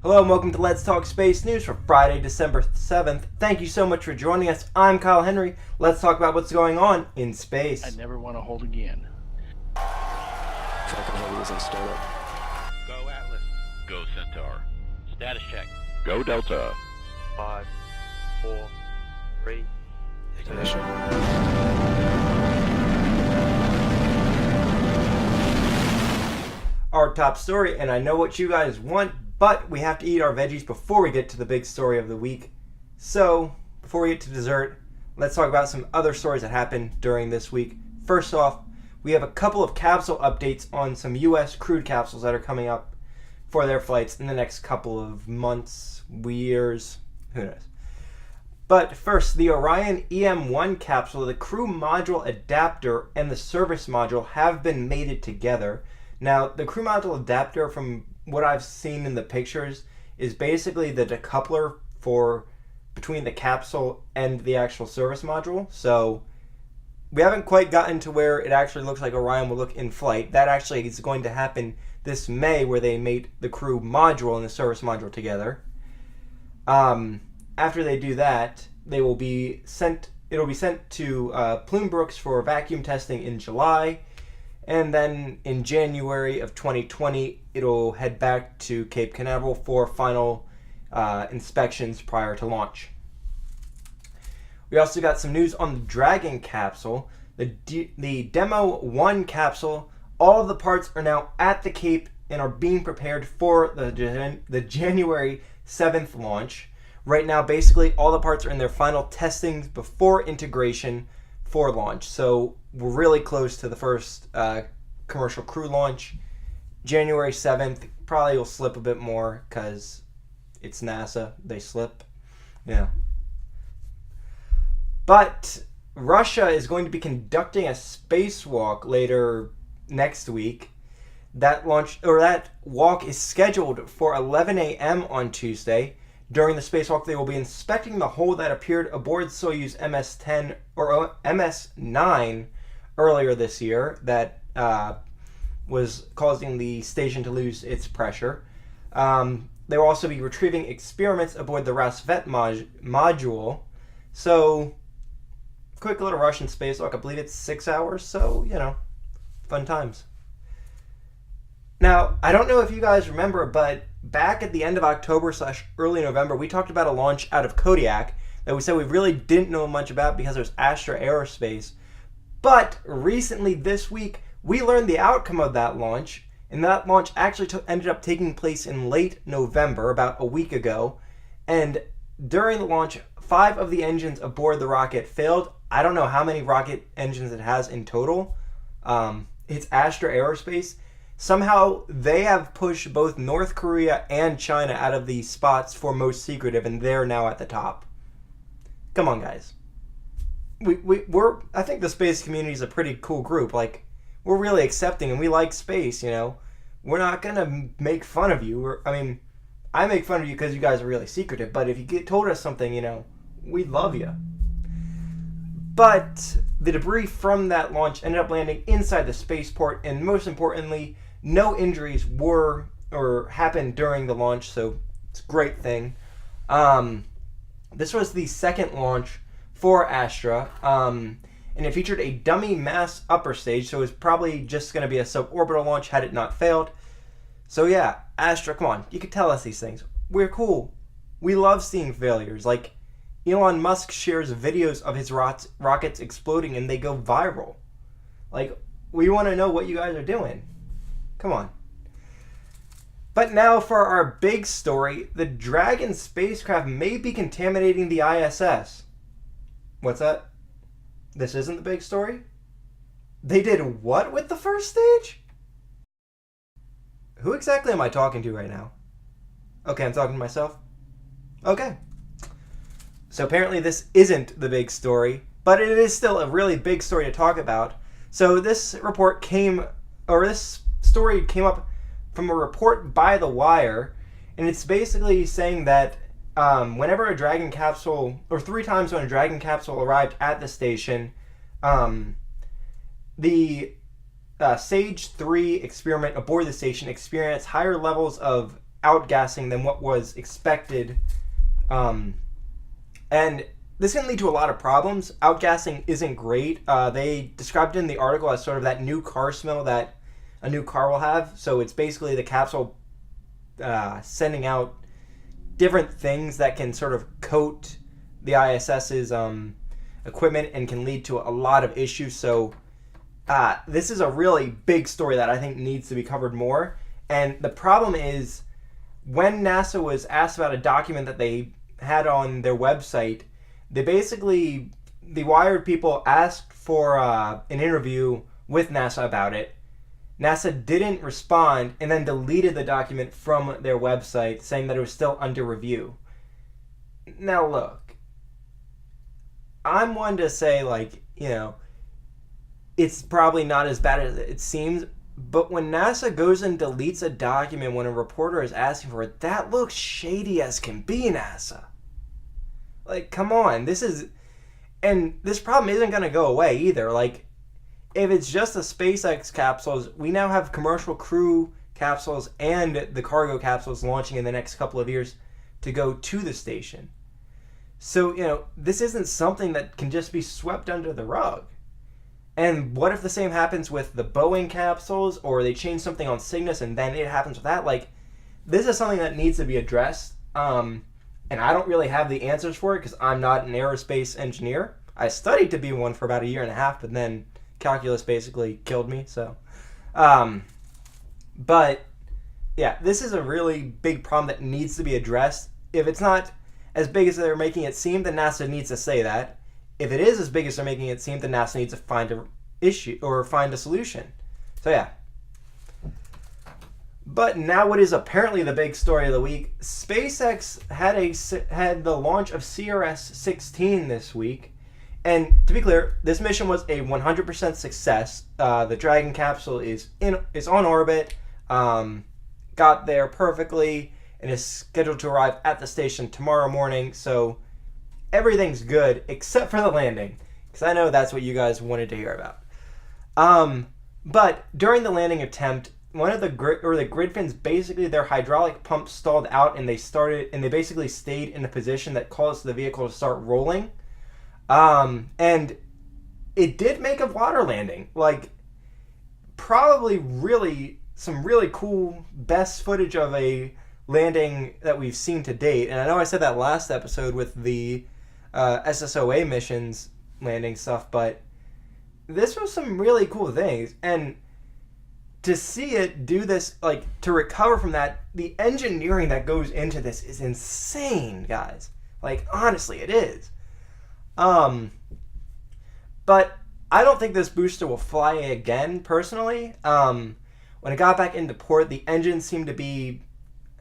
Hello and welcome to Let's Talk Space News for Friday, December 7th. Thank you so much for joining us. I'm Kyle Henry. Let's talk about what's going on in space. I never want to hold again. Falcon Heavy is on startup. Go Atlas. Go Centaur. Status check. Go Delta. 5, 4, 3. Ignition. Our top story, and I know what you guys want, but we have to eat our veggies before we get to the big story of the week. So, before we get to dessert, let's talk about some other stories that happened during this week. First off, we have a couple of capsule updates on some U.S. crewed capsules that are coming up for their flights in the next couple of months, years, who knows. But first, the Orion EM-1 capsule, the crew module adapter, and the service module have been mated together. Now, the crew module adapter, from what I've seen in the pictures, is basically the decoupler for between the capsule and the actual service module. So we haven't quite gotten to where it actually looks like Orion will look in flight. That actually is going to happen this May, where they mate the crew module and the service module together. After they do that, they will be sent. It'll be sent to Plume Brooks for vacuum testing in July. And then in January of 2020, it'll head back to Cape Canaveral for final inspections prior to launch. We also got some news on the Dragon capsule, the Demo 1 capsule. All of the parts are now at the Cape and are being prepared for the January 7th launch. Right now, basically, all the parts are in their final testing before integration for launch. So we're really close to the first commercial crew launch. January 7th probably will slip a bit more because it's NASA. They slip. Yeah. But Russia is going to be conducting a spacewalk later next week. That walk is scheduled for 11 a.m. on Tuesday. During the spacewalk, they will be inspecting the hole that appeared aboard Soyuz MS-10 or MS-9 earlier this year that was causing the station to lose its pressure. They will also be retrieving experiments aboard the Rassvet module. So, quick little Russian spacewalk. I believe it's 6 hours, so, fun times. Now, I don't know if you guys remember, but back at the end of October/early November, we talked about a launch out of Kodiak that we said we really didn't know much about because it was Astra Aerospace. But recently this week, we learned the outcome of that launch, and that launch actually ended up taking place in late November, about a week ago. And during the launch, 5 of the engines aboard the rocket failed. I don't know how many rocket engines it has in total. It's Astra Aerospace. Somehow, they have pushed both North Korea and China out of the spots for most secretive, and they're now at the top. Come on, guys. I think the space community is a pretty cool group. Like, we're really accepting, and we like space, We're not going to make fun of you. I make fun of you because you guys are really secretive, but if you told us something, we'd love you. But the debris from that launch ended up landing inside the spaceport, and most importantly, no injuries were or happened during the launch, so it's a great thing. This was the second launch for Astra, and it featured a dummy mass upper stage, so it was probably just going to be a suborbital launch had it not failed. So yeah, Astra, come on, you can tell us these things. We're cool. We love seeing failures. Like, Elon Musk shares videos of his rockets exploding and they go viral. Like, we want to know what you guys are doing. Come on. But now for our big story, the Dragon spacecraft may be contaminating the ISS. What's that? This isn't the big story? They did what with the first stage? Who exactly am I talking to right now? Okay, I'm talking to myself. Okay. So apparently this isn't the big story, but it is still a really big story to talk about. So this story came up from a report by The Wire, and it's basically saying that whenever a Dragon capsule, or 3 times when a Dragon capsule arrived at the station, the Sage 3 experiment aboard the station experienced higher levels of outgassing than what was expected. And this can lead to a lot of problems. Outgassing isn't great. They described it in the article as sort of that new car smell that a new car will have. So it's basically the capsule sending out different things that can sort of coat the ISS's equipment and can lead to a lot of issues. So this is a really big story that I think needs to be covered more. And the problem is, when NASA was asked about a document that they had on their website, the Wired people asked for an interview with NASA about it. NASA didn't respond and then deleted the document from their website, saying that it was still under review. Now look, I'm one to say, like, you know, it's probably not as bad as it seems, but when NASA goes and deletes a document when a reporter is asking for it, that looks shady as can be, NASA. Like, come on, and this problem isn't going to go away either. Like, if it's just the SpaceX capsules, we now have commercial crew capsules and the cargo capsules launching in the next couple of years to go to the station. So, you know, this isn't something that can just be swept under the rug. And what if the same happens with the Boeing capsules, or they change something on Cygnus and then it happens with that? Like, this is something that needs to be addressed. And I don't really have the answers for it because I'm not an aerospace engineer. I studied to be one for about a year and a half, but then calculus basically killed me. So, but yeah, this is a really big problem that needs to be addressed. If it's not as big as they're making it seem, then NASA needs to say that. If it is as big as they're making it seem, then NASA needs to find a issue or find a solution. So yeah. But now, what is apparently the big story of the week? SpaceX had the launch of CRS16 this week, and to be clear, this mission was a 100% success. The Dragon capsule is on orbit, got there perfectly, and is scheduled to arrive at the station tomorrow morning. So everything's good except for the landing, because I know that's what you guys wanted to hear about. But during the landing attempt, one of the grid fins, basically their hydraulic pump stalled out, and they basically stayed in a position that caused the vehicle to start rolling. And it did make a water landing, like probably some really cool, best footage of a landing that we've seen to date. And I know I said that last episode with the SSOA missions landing stuff, but this was some really cool things. And to see it do this, like, to recover from that, the engineering that goes into this is insane, guys. Like, honestly, it is. But I don't think this booster will fly again, personally. When it got back into port, the engines seemed to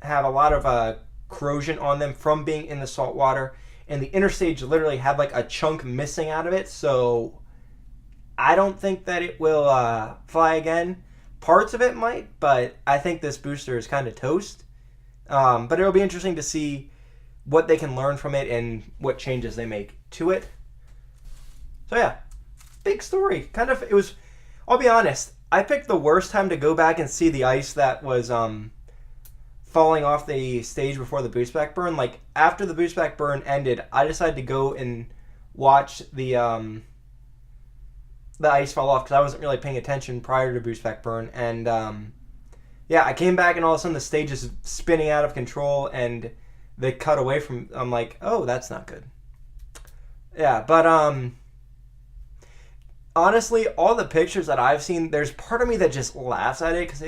have a lot of corrosion on them from being in the salt water, and the interstage literally had like a chunk missing out of it, so I don't think that it will fly again. Parts of it might, but I think this booster is kind of toast. But it'll be interesting to see what they can learn from it and what changes they make to it. So yeah, big story. I'll be honest, I picked the worst time to go back and see the ice that was falling off the stage before the boost back burn. Like, after the boost back burn ended, I decided to go and watch the ice fall off, because I wasn't really paying attention prior to boost back burn. And yeah, I came back and all of a sudden the stage is spinning out of control and they cut away from. I'm like, oh, that's not good. Yeah, but honestly, all the pictures that I've seen, there's part of me that just laughs at it, because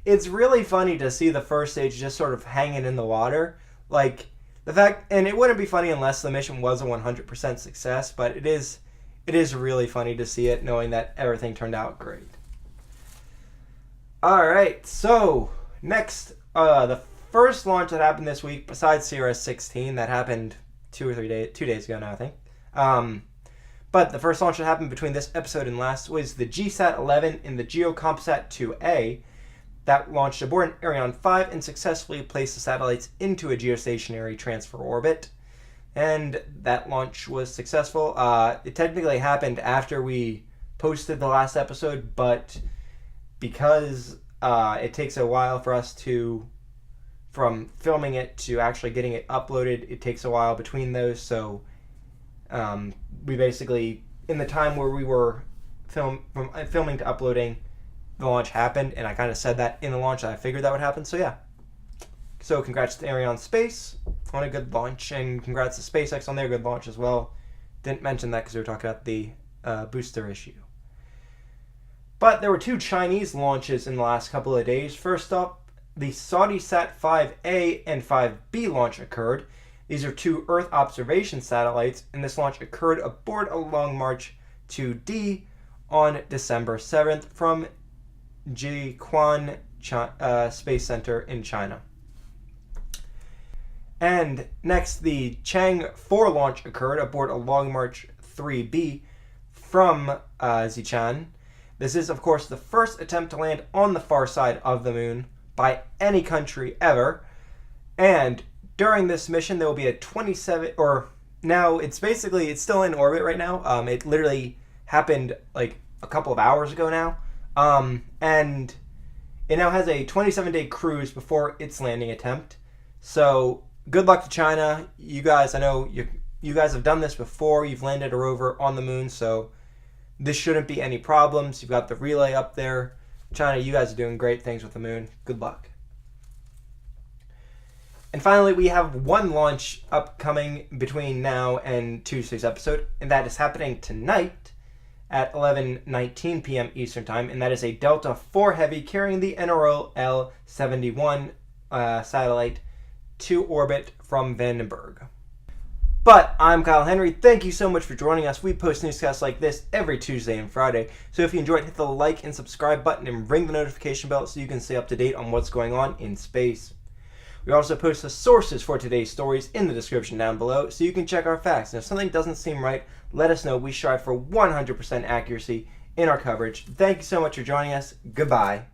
it's really funny to see the first stage just sort of hanging in the water. Like, the fact, and it wouldn't be funny unless the mission was a 100% success, but it is really funny to see it, knowing that everything turned out great. Alright, so next, the first launch that happened this week, besides CRS16, that happened 2 days ago now, I think. But the first launch that happened between this episode and last was the GSET 11 and the GeoCompSat 2A. That launched aboard an Ariane 5 and successfully placed the satellites into a geostationary transfer orbit. And that launch was successful. It technically happened after we posted the last episode, but because it takes a while for us to from filming it to actually getting it uploaded, it takes a while between those. So we basically, in the time where we were from filming to uploading, the launch happened, and I kind of said that in the launch that I figured that would happen. So yeah. So congrats to Orion Space on a good launch, and congrats to SpaceX on their good launch as well. Didn't mention that because we were talking about the booster issue. But there were 2 Chinese launches in the last couple of days. First up, the Saudi Sat 5A and 5B launch occurred. These are 2 Earth observation satellites, and this launch occurred aboard a Long March 2D on December 7th from Jiuquan Space Center in China. And next, the Chang 4 launch occurred aboard a Long March 3B from Xi'an. This is, of course, the first attempt to land on the far side of the moon by any country ever. And during this mission, there will be a 27, or now it's still in orbit right now. It literally happened like a couple of hours ago now. And it now has a 27-day cruise before its landing attempt. So good luck to China. You guys, I know you guys have done this before. You've landed a rover on the moon, so this shouldn't be any problems. You've got the relay up there. China, you guys are doing great things with the moon. Good luck. And finally, we have 1 launch upcoming between now and Tuesday's episode, and that is happening tonight at 11:19 p.m. Eastern Time, and that is a Delta IV Heavy carrying the NRO-L71 satellite to orbit from Vandenberg. But I'm Kyle Henry. Thank you so much for joining us. We post newscasts like this every Tuesday and Friday. So if you enjoyed, hit the like and subscribe button and ring the notification bell so you can stay up to date on what's going on in space. We also post the sources for today's stories in the description down below so you can check our facts. And if something doesn't seem right, let us know. We strive for 100% accuracy in our coverage. Thank you so much for joining us. Goodbye.